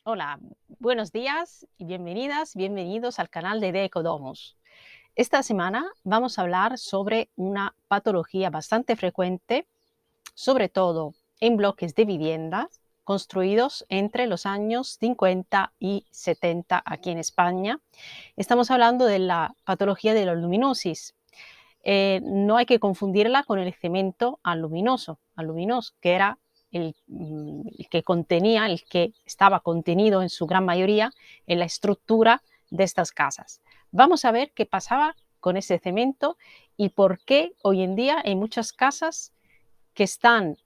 Hola, buenos días y bienvenidas, bienvenidos al canal de Ecodomus. Esta semana vamos a hablar sobre una patología bastante frecuente, sobre todo en bloques de viviendas construidos entre los años 50 y 70 aquí en España. Estamos hablando de la patología de la aluminosis. No hay que confundirla con el cemento aluminoso, que era el que contenía, el que estaba contenido en su gran mayoría en la estructura de estas casas. Vamos a ver qué pasaba con ese cemento y por qué hoy en día hay muchas casas que están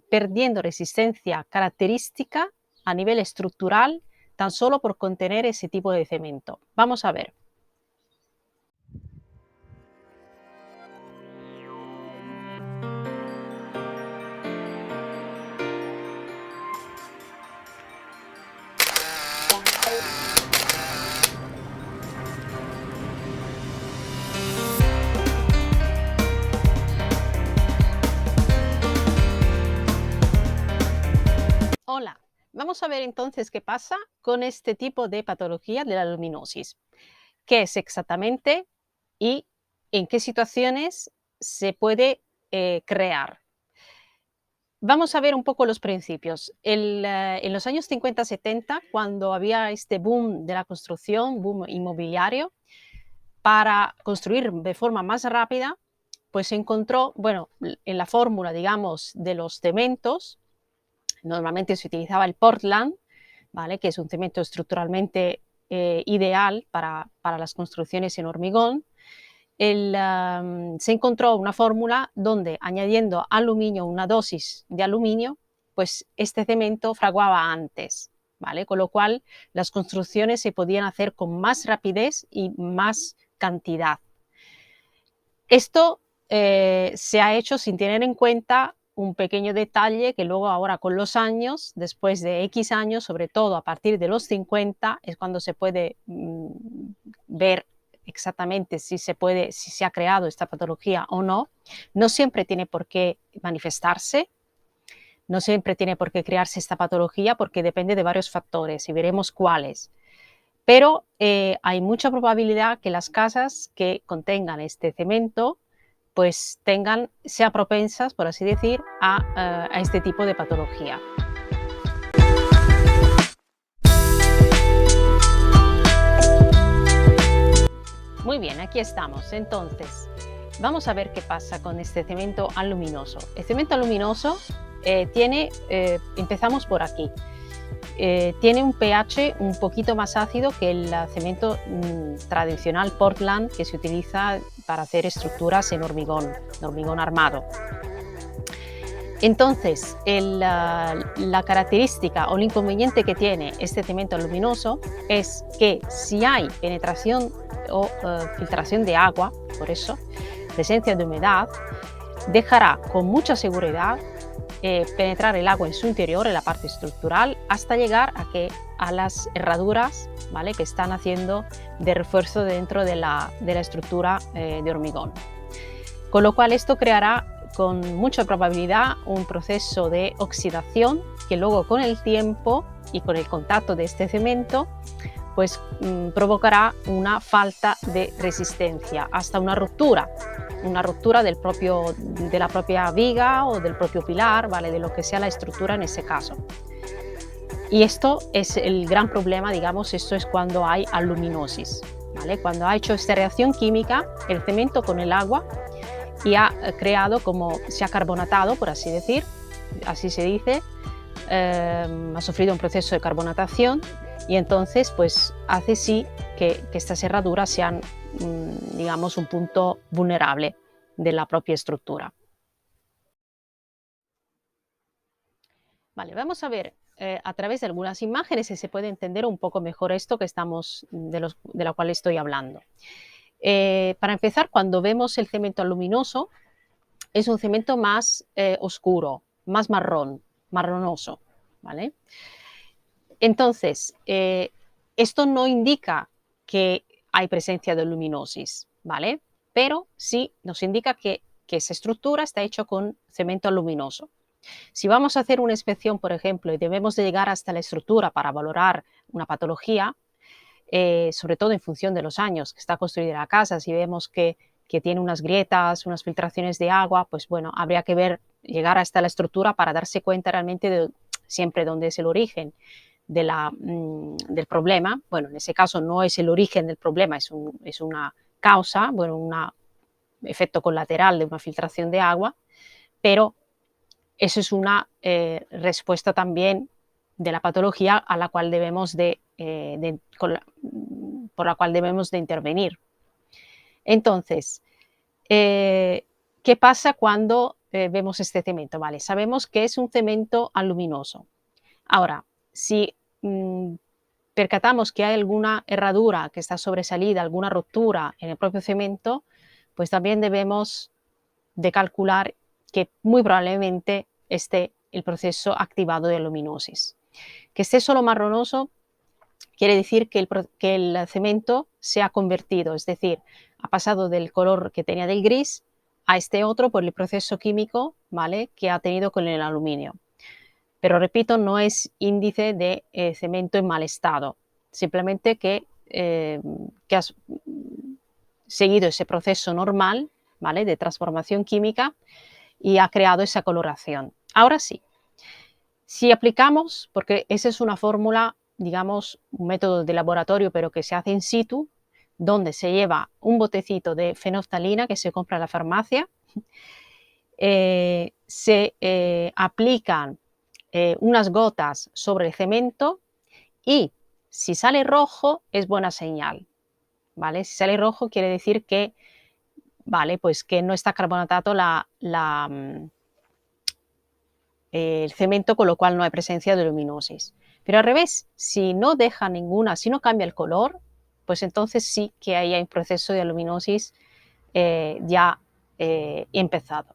perdiendo resistencia característica a nivel estructural tan solo por contener ese tipo de cemento. Vamos a ver. Hola, vamos a ver entonces qué pasa con este tipo de patología de la aluminosis. ¿Qué es exactamente y en qué situaciones se puede crear? Vamos a ver un poco los principios. En los años 50-70, cuando había este boom de la construcción, boom inmobiliario, para construir de forma más rápida, pues se encontró, bueno, en la fórmula, digamos, de los cementos, normalmente se utilizaba el Portland, ¿vale? Que es un cemento estructuralmente ideal para las construcciones en hormigón. Se encontró una fórmula donde añadiendo aluminio, una dosis de aluminio, pues este cemento fraguaba antes, ¿vale? Con lo cual las construcciones se podían hacer con más rapidez y más cantidad. Esto se ha hecho sin tener en cuenta un pequeño detalle que luego ahora con los años, después de X años, sobre todo a partir de los 50, es cuando se puede ver exactamente si se ha creado esta patología o no. No siempre tiene por qué manifestarse, no siempre tiene por qué crearse esta patología porque depende de varios factores y veremos cuáles. Pero hay mucha probabilidad que las casas que contengan este cemento pues sean propensas, por así decir, a este tipo de patología. Muy bien, aquí estamos. Entonces, vamos a ver qué pasa con este cemento aluminoso. El cemento aluminoso empezamos por aquí, tiene un pH un poquito más ácido que el cemento tradicional Portland que se utiliza para hacer estructuras en hormigón armado. Entonces, la característica o el inconveniente que tiene este cemento aluminoso es que si hay penetración o filtración de agua, por eso, presencia de humedad, dejará con mucha seguridad penetrar el agua en su interior, en la parte estructural, hasta llegar a las herraduras, ¿vale? Que están haciendo de refuerzo dentro de la estructura de hormigón. Con lo cual esto creará con mucha probabilidad un proceso de oxidación que luego con el tiempo y con el contacto de este cemento pues provocará una falta de resistencia, hasta una ruptura de la propia viga o del propio pilar, ¿vale? De lo que sea la estructura en ese caso. Y esto es el gran problema, digamos, esto es cuando hay aluminosis, ¿vale? Cuando ha hecho esta reacción química el cemento con el agua y ha creado como se ha carbonatado, por así decir, así se dice, ha sufrido un proceso de carbonatación y entonces pues hace sí que estas herraduras sean, digamos, un punto vulnerable de la propia estructura. Vale, vamos a ver a través de algunas imágenes si se puede entender un poco mejor esto que de lo cual estoy hablando. Para empezar, cuando vemos el cemento aluminoso, es un cemento más oscuro, más marronoso, ¿vale? Entonces, esto no indica que hay presencia de luminosis, ¿vale? Pero sí nos indica que esa estructura está hecha con cemento aluminoso. Si vamos a hacer una inspección, por ejemplo, y debemos de llegar hasta la estructura para valorar una patología, sobre todo en función de los años que está construida la casa, si vemos que tiene unas grietas, unas filtraciones de agua, pues bueno, habría que ver, llegar hasta la estructura para darse cuenta realmente de siempre dónde es el origen del problema. Bueno, en ese caso no es el origen del problema, es una causa, bueno, un efecto colateral de una filtración de agua, pero eso es una respuesta también de la patología a la cual debemos por la cual debemos de intervenir. Entonces, ¿qué pasa cuando vemos este cemento? Vale, sabemos que es un cemento aluminoso. Ahora, si percatamos que hay alguna herradura que está sobresalida, alguna rotura en el propio cemento, pues también debemos de calcular que muy probablemente esté el proceso activado de aluminosis. Que esté solo marronoso quiere decir que el cemento se ha convertido, es decir, ha pasado del color que tenía del gris a este otro por el proceso químico, ¿vale?, que ha tenido con el aluminio. Pero repito, no es índice de cemento en mal estado, simplemente que has seguido ese proceso normal, ¿vale?, de transformación química y ha creado esa coloración. Ahora sí, si aplicamos, porque esa es una fórmula, digamos, un método de laboratorio, pero que se hace in situ, donde se lleva un botecito de fenolftalina que se compra en la farmacia, se aplican unas gotas sobre el cemento y si sale rojo es buena señal, ¿vale? Si sale rojo quiere decir que, vale, pues que no está carbonatado el cemento, con lo cual no hay presencia de aluminosis. Pero al revés, si no deja ninguna, si no cambia el color, pues entonces sí que hay un proceso de aluminosis ya empezado.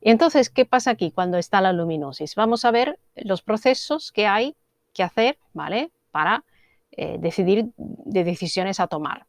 Y entonces, ¿qué pasa aquí cuando está la aluminosis? Vamos a ver los procesos que hay que hacer, ¿vale?, para decidir de decisiones a tomar.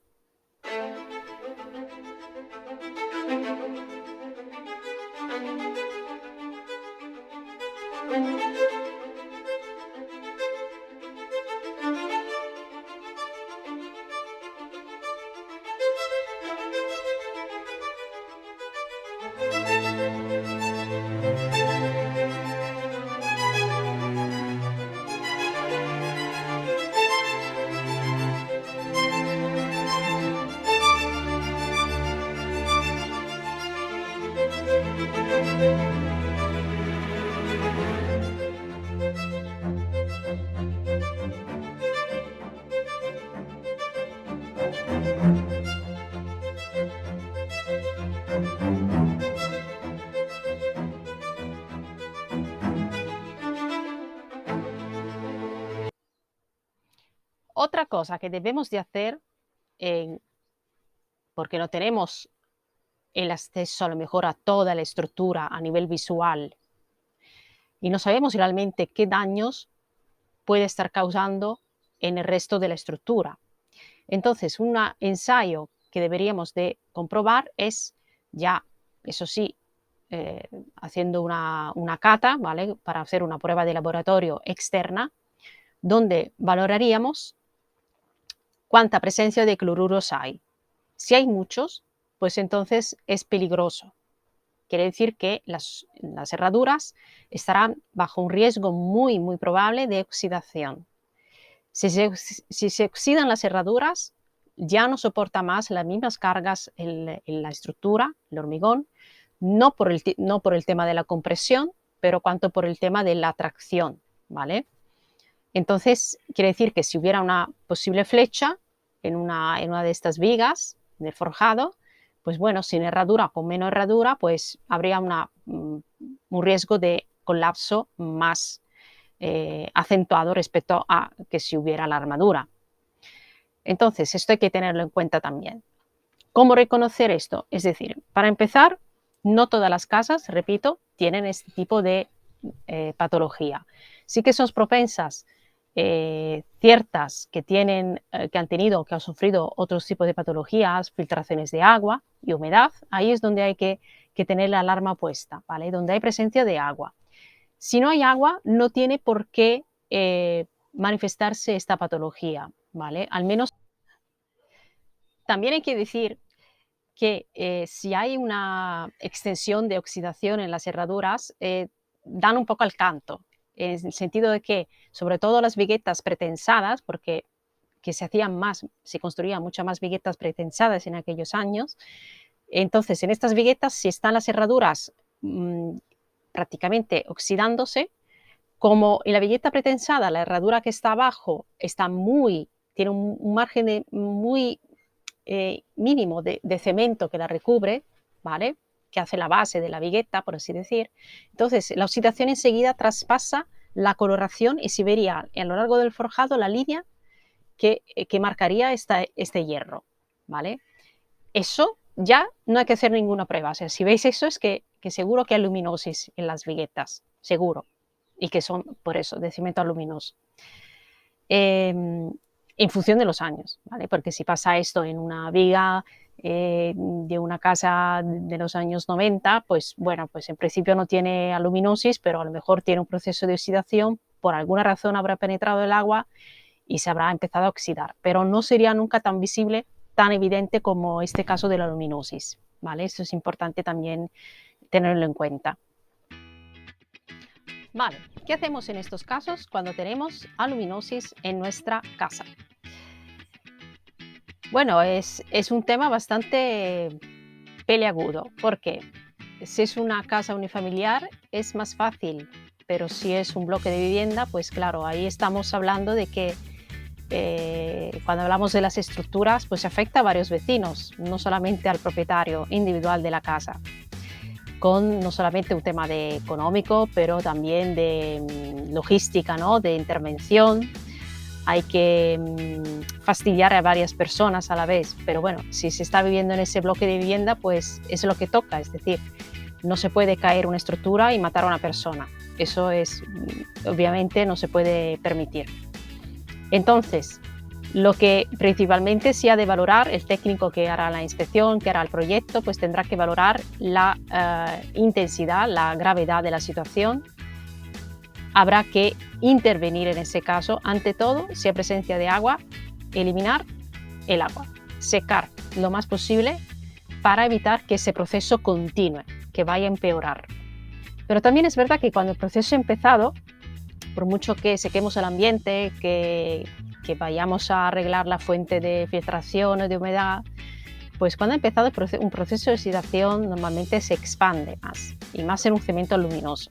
Otra cosa que debemos de hacer, porque no tenemos el acceso a lo mejor a toda la estructura a nivel visual y no sabemos realmente qué daños puede estar causando en el resto de la estructura. Entonces, un ensayo que deberíamos de comprobar es ya, eso sí, haciendo una cata, ¿vale?, para hacer una prueba de laboratorio externa, donde valoraríamos cuánta presencia de cloruros hay. Si hay muchos, pues entonces es peligroso. Quiere decir que las herraduras estarán bajo un riesgo muy, muy probable de oxidación. Si se oxidan las herraduras, ya no soporta más las mismas cargas en la estructura, el hormigón, no por el tema de la compresión, pero cuanto por el tema de la tracción, ¿vale? Entonces, quiere decir que si hubiera una posible flecha en una de estas vigas del forjado, pues bueno, sin herradura o con menos herradura, pues habría un riesgo de colapso más acentuado respecto a que si hubiera la armadura. Entonces, esto hay que tenerlo en cuenta también. ¿Cómo reconocer esto? Es decir, para empezar, no todas las casas, repito, tienen este tipo de patología. Sí que son propensas ciertas que han tenido, que han sufrido otros tipos de patologías, filtraciones de agua y humedad. Ahí es donde hay que tener la alarma puesta, ¿vale?, donde hay presencia de agua. Si no hay agua, no tiene por qué manifestarse esta patología, ¿vale? Al menos también hay que decir que si hay una extensión de oxidación en las herraduras, dan un poco al canto, en el sentido de que, sobre todo las viguetas pretensadas, porque que se hacían más, se construían muchas más viguetas pretensadas en aquellos años. Entonces, en estas viguetas, si están las herraduras prácticamente oxidándose, como en la vigueta pretensada, la herradura que está abajo está tiene un margen muy mínimo de cemento que la recubre, ¿vale? Que hace la base de la vigueta, por así decir. Entonces, la oxidación enseguida traspasa la coloración y se vería a lo largo del forjado la línea que marcaría este hierro, ¿vale? Eso ya no hay que hacer ninguna prueba. O sea, si veis eso es que seguro que hay aluminosis en las viguetas, seguro, y que son por eso de cemento aluminoso. En función de los años, ¿vale? Porque si pasa esto en una viga de una casa de los años 90, pues bueno, pues en principio no tiene aluminosis, pero a lo mejor tiene un proceso de oxidación, por alguna razón habrá penetrado el agua y se habrá empezado a oxidar, pero no sería nunca tan visible, tan evidente como este caso de la aluminosis, ¿vale? Eso es importante también tenerlo en cuenta. Vale, ¿qué hacemos en estos casos cuando tenemos aluminosis en nuestra casa? Bueno, es un tema bastante peliagudo, porque si es una casa unifamiliar es más fácil, pero si es un bloque de vivienda, pues claro, ahí estamos hablando de que cuando hablamos de las estructuras, pues afecta a varios vecinos, no solamente al propietario individual de la casa, con no solamente un tema económico, pero también de logística, ¿no? De intervención. Hay que fastidiar a varias personas a la vez, pero bueno, si se está viviendo en ese bloque de vivienda, pues es lo que toca, es decir, no se puede caer una estructura y matar a una persona. Eso es, obviamente, no se puede permitir. Entonces, lo que principalmente se ha de valorar, el técnico que hará la inspección, que hará el proyecto, pues tendrá que valorar la intensidad, la gravedad de la situación. Habrá que intervenir en ese caso, ante todo, si hay presencia de agua, eliminar el agua, secar lo más posible para evitar que ese proceso continúe, que vaya a empeorar. Pero también es verdad que cuando el proceso ha empezado, por mucho que sequemos el ambiente, que vayamos a arreglar la fuente de filtración o de humedad, pues cuando ha empezado un proceso de oxidación normalmente se expande más, y más en un cemento luminoso.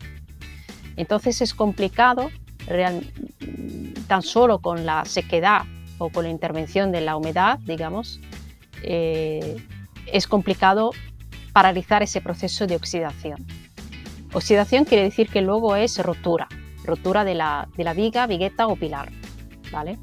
Entonces es complicado, tan solo con la sequedad o con la intervención de la humedad, digamos, es complicado paralizar ese proceso de oxidación. Oxidación quiere decir que luego es rotura de la viga, vigueta o pilar, ¿vale?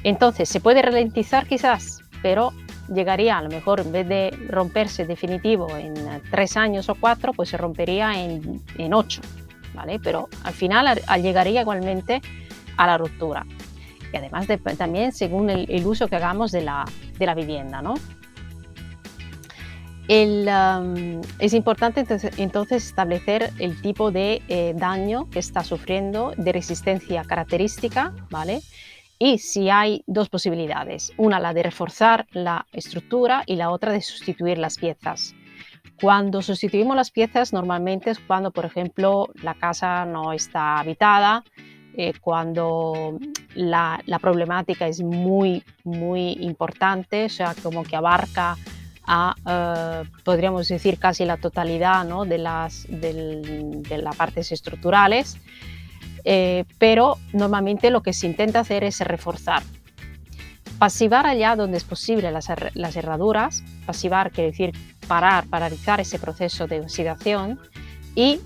Entonces se puede ralentizar quizás, pero llegaría a lo mejor, en vez de romperse definitivo en 3 años o 4, pues se rompería en 8, ¿vale? Pero al final llegaría igualmente a la ruptura. Y además también según el uso que hagamos de la vivienda, ¿no? Es importante entonces establecer el tipo de daño que está sufriendo, de resistencia característica, ¿vale? Y si hay dos posibilidades, una la de reforzar la estructura y la otra de sustituir las piezas. Cuando sustituimos las piezas normalmente es cuando, por ejemplo, la casa no está habitada, cuando la problemática es muy, muy importante, o sea, como que abarca podríamos decir casi la totalidad, ¿no? de las partes estructurales, pero normalmente lo que se intenta hacer es reforzar. Pasivar allá donde es posible las herraduras, pasivar quiere decir paralizar ese proceso de oxidación y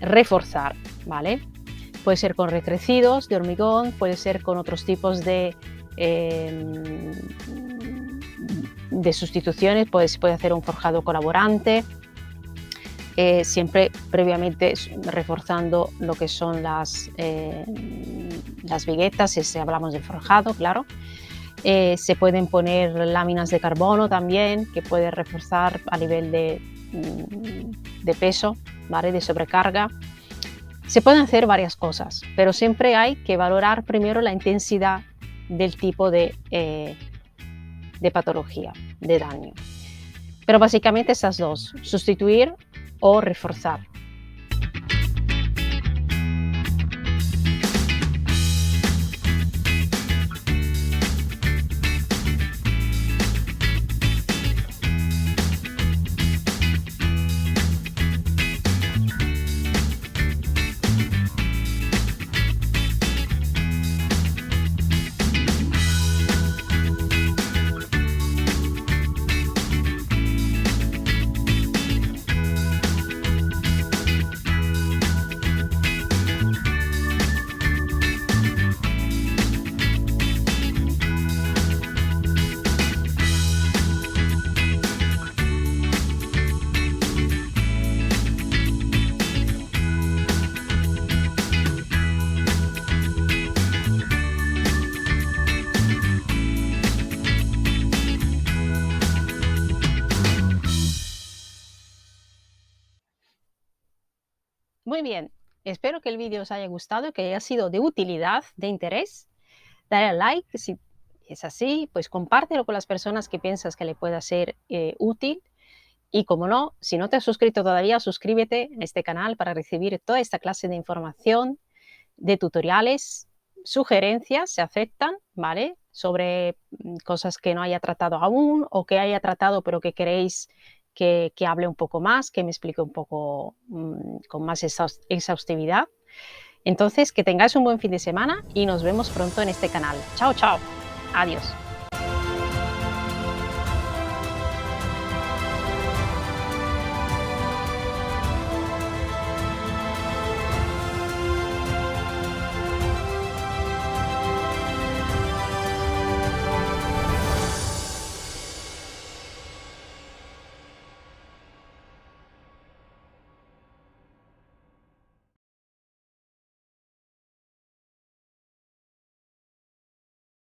reforzar, ¿vale? Puede ser con recrecidos de hormigón, puede ser con otros tipos de sustituciones, se puede hacer un forjado colaborante, siempre previamente reforzando lo que son las viguetas, si hablamos del forjado, claro. Se pueden poner láminas de carbono también, que puede reforzar a nivel de peso, ¿vale? De sobrecarga. Se pueden hacer varias cosas, pero siempre hay que valorar primero la intensidad del tipo de patología, de daño. Pero básicamente esas dos, sustituir o reforzar. Muy bien, espero que el vídeo os haya gustado, que haya sido de utilidad, de interés. Dale a like si es así, pues compártelo con las personas que piensas que le pueda ser útil. Y como no, si no te has suscrito todavía, suscríbete a este canal para recibir toda esta clase de información, de tutoriales, sugerencias, se aceptan, ¿vale? Sobre cosas que no haya tratado aún o que haya tratado pero que queréis que hable un poco más, que me explique un poco con más exhaustividad. Entonces, que tengáis un buen fin de semana y nos vemos pronto en este canal. Chao, chao. Adiós.